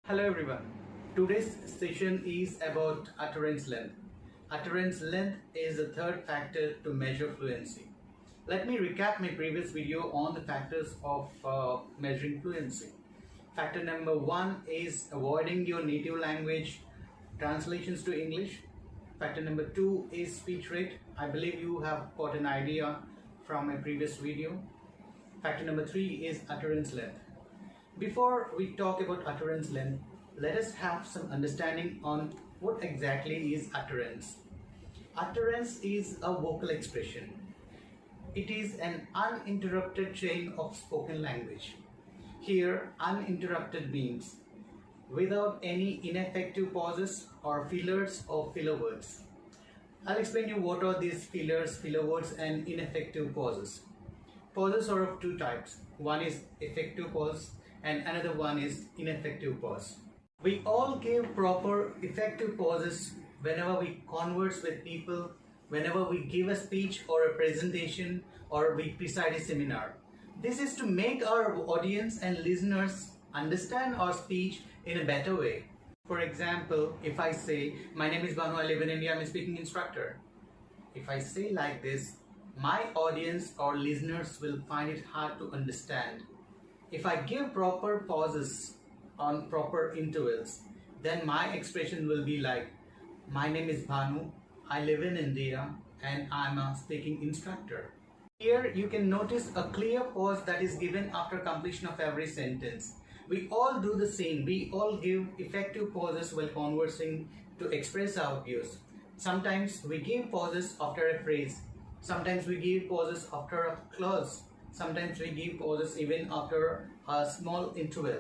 Hello everyone. Today's session is about utterance length. Utterance length is the third factor to measure fluency. Let me recap my previous video on the factors of measuring fluency. Factor number 1 is avoiding your native language translations to English. Factor number 2 is speech rate. I believe you have got an idea from my previous video. Factor number 3 is utterance length. Before we talk about utterance length, let us have some understanding on what exactly is utterance. Utterance is a vocal expression. It is an uninterrupted chain of spoken language. Here, uninterrupted means without any ineffective pauses or fillers or filler words. I'll explain you what are these fillers, filler words and ineffective pauses. Pauses are of two types. One is effective pause and another one is ineffective pause. We all give proper effective pauses whenever we converse with people, whenever we give a speech or a presentation or we preside a seminar. This is to make our audience and listeners understand our speech in a better way. For example, if I say, my name is Banu, I live in India, I'm a speaking instructor. If I say like this, my audience or listeners will find it hard to understand. If I give proper pauses on proper intervals, then my expression will be like, my name is Banu, I live in India, and I'm a speaking instructor. Here you can notice a clear pause that is given after completion of every sentence. We all do the same. We all give effective pauses while conversing to express our views. Sometimes we give pauses after a phrase. Sometimes we give pauses after a clause. Sometimes we give pauses even after a small interval.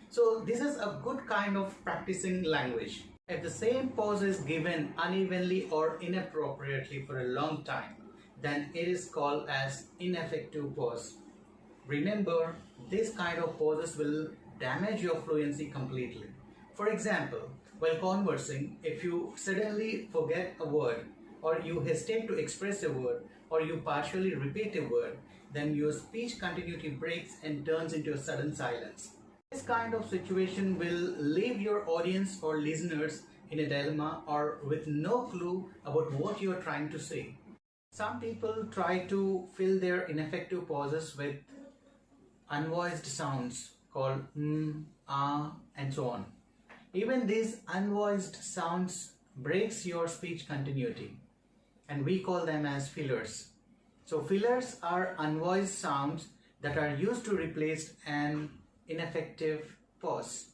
So this is a good kind of practicing language. If the same pause is given unevenly or inappropriately for a long time, then it is called as ineffective pause. Remember, this kind of pauses will damage your fluency completely. For example, while conversing, if you suddenly forget a word, or you hesitate to express a word, or you partially repeat a word, then your speech continuity breaks and turns into a sudden silence. This kind of situation will leave your audience or listeners in a dilemma or with no clue about what you are trying to say. Some people try to fill their ineffective pauses with unvoiced sounds called and so on. Even these unvoiced sounds breaks your speech continuity, and we call them as fillers. So fillers are unvoiced sounds that are used to replace an ineffective pause.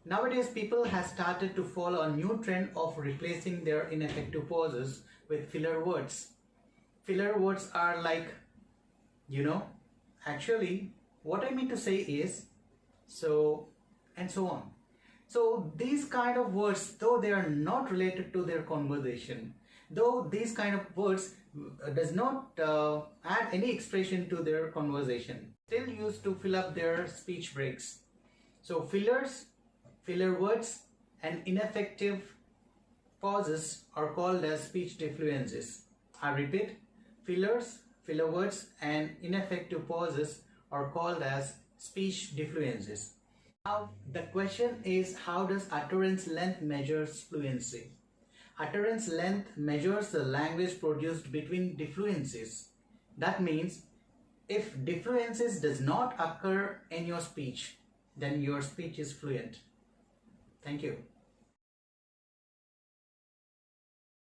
Nowadays, people have started to follow a new trend of replacing their ineffective pauses with filler words. Filler words are like, actually, what I mean to say is, so, and so on. So these kind of words, though they are not related to their conversation, though these kind of words does not add any expression to their conversation, still used to fill up their speech breaks. So fillers, filler words and ineffective pauses are called as speech defluencies. I repeat, fillers, filler words and ineffective pauses are called as speech defluencies. Now the question is, how does utterance length measures fluency? Utterance length measures the language produced between defluencies. That means if defluencies does not occur in your speech, then your speech is fluent. Thank you.